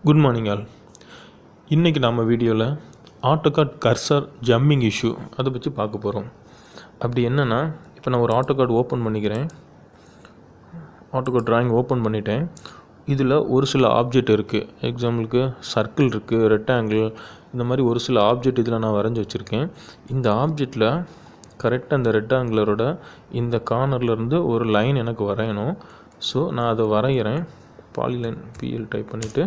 Good morning all. இன்றைக்கி நம்ம வீடியோவில் AutoCAD கர்சர் ஜம்பிங் இஷ்யூ அதை பற்றி பார்க்க போகிறோம். அப்படி என்னென்னா, இப்போ நான் ஒரு AutoCAD ஓப்பன் பண்ணிக்கிறேன். AutoCAD டிராயிங் ஓப்பன் பண்ணிட்டேன். இதில் ஒரு சில ஆப்ஜெக்ட் இருக்குது. எக்ஸாம்பிளுக்கு சர்க்கிள் இருக்குது, ரெக்டாங்கிள், இந்த மாதிரி ஒரு சில ஆப்ஜெக்ட் இதில் நான் வரைஞ்சி வச்சுருக்கேன். இந்த ஆப்ஜெக்டில் கரெக்டாக அந்த ரெக்டாங்குலரோட இந்த கார்னர்லேருந்து ஒரு லைன் எனக்கு வரையணும். ஸோ நான் அதை வரைகிறேன். பாலிலைன் பிஎல் டைப் பண்ணிவிட்டு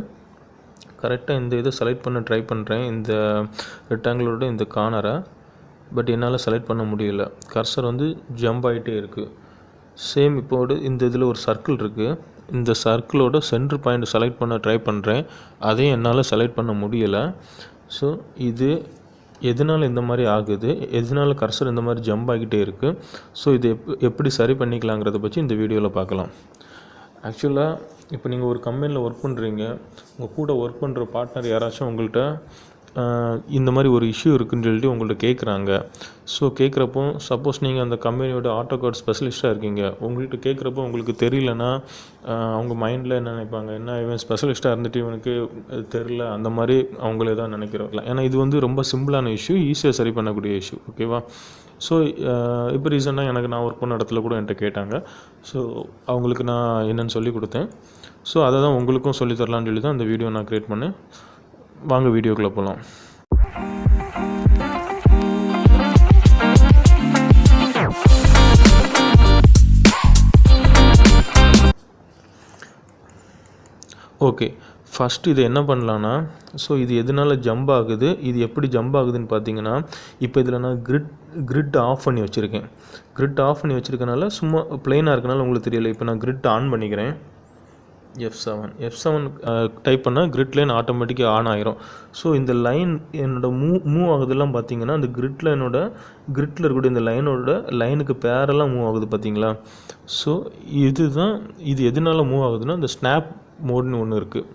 கரெக்டாக இந்த இதை செலக்ட் பண்ண ட்ரை பண்ணுறேன், இந்த ரெக்டாங்குலரோட இந்த கார்னரை. பட் என்னால் செலக்ட் பண்ண முடியல. கர்சர் ஜம்ப் ஆகிட்டே இருக்குது. சேம் இப்போது இந்த இதில் ஒரு சர்க்கிள் இருக்குது. இந்த சர்க்கிளோட சென்டர் பாயிண்ட் செலக்ட் பண்ண ட்ரை பண்ணுறேன், அதையும் என்னால் செலக்ட் பண்ண முடியலை. ஸோ இது எதனால் இந்த மாதிரி ஆகுது, எதனால் கர்சர் இந்த மாதிரி ஜம்ப் ஆகிட்டே இருக்குது, ஸோ இது எப்படி சரி பண்ணிக்கலாங்கிறத பற்றி இந்த வீடியோவில் பார்க்கலாம். ஆக்சுவலாக இப்போ நீங்கள் ஒரு கம்பெனியில் ஒர்க் பண்ணுறீங்க, உங்கள் கூட ஒர்க் பண்ணுற பார்ட்னர் யாராச்சும் உங்கள்கிட்ட இந்த மாதிரி ஒரு இஷ்யூ இருக்குதுன்னு சொல்லிட்டு உங்கள்கிட்ட கேட்குறாங்க. ஸோ கேட்குறப்போ சப்போஸ் நீங்கள் அந்த கம்பெனியோட AutoCAD ஸ்பெஷலிஸ்ட்டாக இருக்கீங்க, உங்கள்கிட்ட கேட்குறப்போ உங்களுக்கு தெரியலன்னா அவங்க மைண்டில் என்ன நினைப்பாங்க, என்ன இவன் ஸ்பெஷலிஸ்ட்டாக இருந்துட்டு இவனுக்கு தெரில, அந்த மாதிரி அவங்களே தான் நினைக்கிறவங்கள. ஏன்னா இது ரொம்ப சிம்பிளான இஷ்யூ, ஈஸியாக சரி பண்ணக்கூடிய இஷ்யூ. ஓகேவா? ஸோ இப்போ ரீசெண்டாக நான் ஒர்க் பண்ண இடத்துல கூட என்கிட்ட கேட்டாங்க. ஸோ அவங்களுக்கு நான் என்னென்னு சொல்லி கொடுத்தேன். ஸோ அதை தான் உங்களுக்கும் சொல்லித்தரலான்னு சொல்லி தான் இந்த வீடியோ நான் க்ரியேட் பண்ணேன். வாங்க வீடியோக்குள்ளே போகலாம். ஓகே, ஃபஸ்ட்டு இது என்ன பண்ணலான்னா, ஸோ இது எதனால் ஜம்ப் ஆகுது, இது எப்படி ஜம்ப் ஆகுதுன்னு பார்த்தீங்கன்னா, இப்போ இதில் நான் கிரிட் ஆஃப் பண்ணி வச்சுருக்கேன். கிரிட் ஆஃப் பண்ணி வச்சுருக்கனால சும்மா ப்ளெயினாக இருக்கனால உங்களுக்கு தெரியல. இப்போ நான் கிரிட் ஆன் பண்ணிக்கிறேன். F7 டைப் பண்ணால் கிரிட் லைன் ஆட்டோமேட்டிக்காக ஆன் ஆகிரும். ஸோ இந்த லைன் மூவ் ஆகுதெல்லாம் பார்த்தீங்கன்னா, அந்த கிரிட்டில் இருக்கக்கூடிய இந்த லைனுக்கு பேரெல்லாம் மூவ் ஆகுது பார்த்தீங்களா. ஸோ இது எதனால் மூவ் ஆகுதுன்னா, இந்த ஸ்னாப் மோட்னு ஒன்று இருக்குது,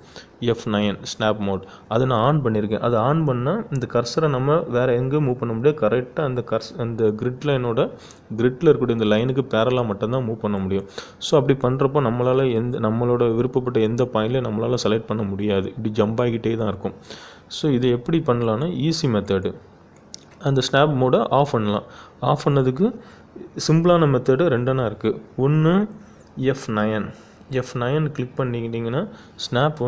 F9 ஸ்னாப் மோட். அதை நான் ஆன் பண்ணியிருக்கேன். அதை ஆன் பண்ணால் இந்த கர்சரை நம்ம வேறு எங்கேயும் மூவ் பண்ண முடியாது. கரெக்டாக அந்த கிரிட்டில் இருக்கக்கூடிய இந்த லைனுக்கு பேரலாக மட்டும்தான் மூவ் பண்ண முடியும். ஸோ அப்படி பண்ணுறப்போ நம்மளோட விருப்பப்பட்ட எந்த பாயிண்ட்லையும் நம்மளால் செலக்ட் பண்ண முடியாது. இப்படி ஜம்ப் ஆகிக்கிட்டே தான் இருக்கும். ஸோ இதை எப்படி பண்ணலான்னா, ஈஸி மெத்தடு, அந்த ஸ்னாப் மோடை ஆஃப் பண்ணலாம். ஆஃப் பண்ணதுக்கு சிம்பிளான மெத்தடு ரெண்டனா இருக்குது. ஒன்று F9 கிளிக் பண்ணிக்கிட்டிங்கன்னா ஸ்னாப்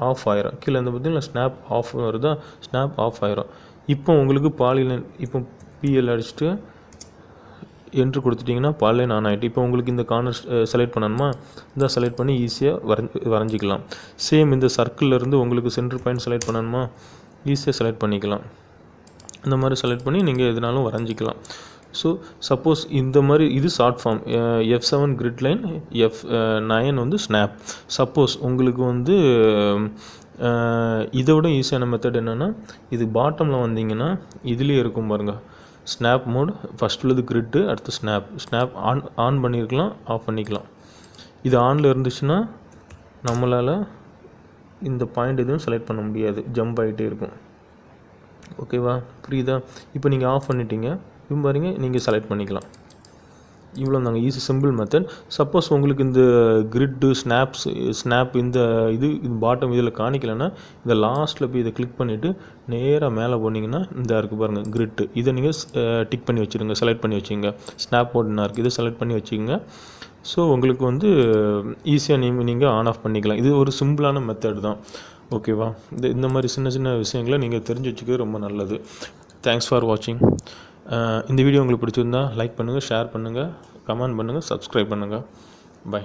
ஆஃப் ஆயிரும். கீழே பார்த்தீங்கன்னா ஸ்னாப் ஆஃப் வருதா, ஸ்னாப் ஆஃப் ஆயிரும். இப்போ உங்களுக்கு பாலிலைன், இப்போ பிஎல் அடிச்சுட்டு என்ட்ரு கொடுத்துட்டிங்கன்னா பாலிலைன் ஆன் ஆகிட்டு. இப்போ உங்களுக்கு இந்த கார்னர் செலக்ட் பண்ணணுமா, இந்த செலக்ட் பண்ணி ஈஸியாக வரைஞ்சிக்கலாம். சேம் இந்த சர்க்கிள்லேருந்து உங்களுக்கு சென்டர் பாயிண்ட் செலக்ட் பண்ணணுமா, ஈஸியாக செலக்ட் பண்ணிக்கலாம். இந்த மாதிரி செலக்ட் பண்ணி நீங்கள் எதுனாலும் வரைஞ்சிக்கலாம். ஸோ சப்போஸ் இந்த மாதிரி இது short form, F7 grid line, F9 snap. Suppose உங்களுக்கு இதை விட ஈஸியான மெத்தட் என்னென்னா, இது பாட்டமில் வந்தீங்கன்னா இதுலேயே இருக்கும் பாருங்கள், ஸ்னாப் மோட். ஃபஸ்ட் உள்ளது கிரிட்டு, அடுத்து ஸ்னாப் ஆன் பண்ணியிருக்கலாம், ஆஃப் பண்ணிக்கலாம். இது ஆனில் இருந்துச்சுன்னா நம்மளால் இந்த பாயிண்ட் எதுவும் செலக்ட் பண்ண முடியாது, ஜம்ப் ஆகிட்டே இருக்கும். ஓகேவா, புரியுதா? இப்போ நீங்கள் ஆஃப் பண்ணிட்டீங்க, இப்போ பாருங்க, நீங்கள் செலக்ட் பண்ணிக்கலாம். இவ்வளோ தாங்க, ஈஸி சிம்பிள் மெத்தட். சப்போஸ் உங்களுக்கு இந்த கிரிட்டு ஸ்னாப் இந்த பாட்டம் இதில் காணிக்கலைன்னா, இந்த லாஸ்ட்டில் போய் இதை கிளிக் பண்ணிவிட்டு நேராக மேலே போனீங்கன்னா இந்த இருக்குது பாருங்கள் கிரிட்டு, இதை நீங்கள் டிக் பண்ணி வச்சுருங்க, செலக்ட் பண்ணி வச்சுங்க. ஸ்னாப் போர்ட் என்ன இருக்குது, இதை செலக்ட் பண்ணி வச்சுக்கோங்க. ஸோ உங்களுக்கு ஈஸியாக நீங்கள் ஆன் ஆஃப் பண்ணிக்கலாம். இது ஒரு சிம்பிளான மெத்தட் தான். ஓகேவா? இந்த மாதிரி சின்ன விஷயங்களை நீங்கள் தெரிஞ்சு வச்சுக்கிறது ரொம்ப நல்லது. தேங்க்ஸ் ஃபார் வாட்சிங். இந்த வீடியோ உங்களுக்கு பிடிச்சிருந்தா லைக் பண்ணுங்கள், ஷேர் பண்ணுங்கள், கமெண்ட் பண்ணுங்கள், சப்ஸ்கிரைப் பண்ணுங்கள். பை.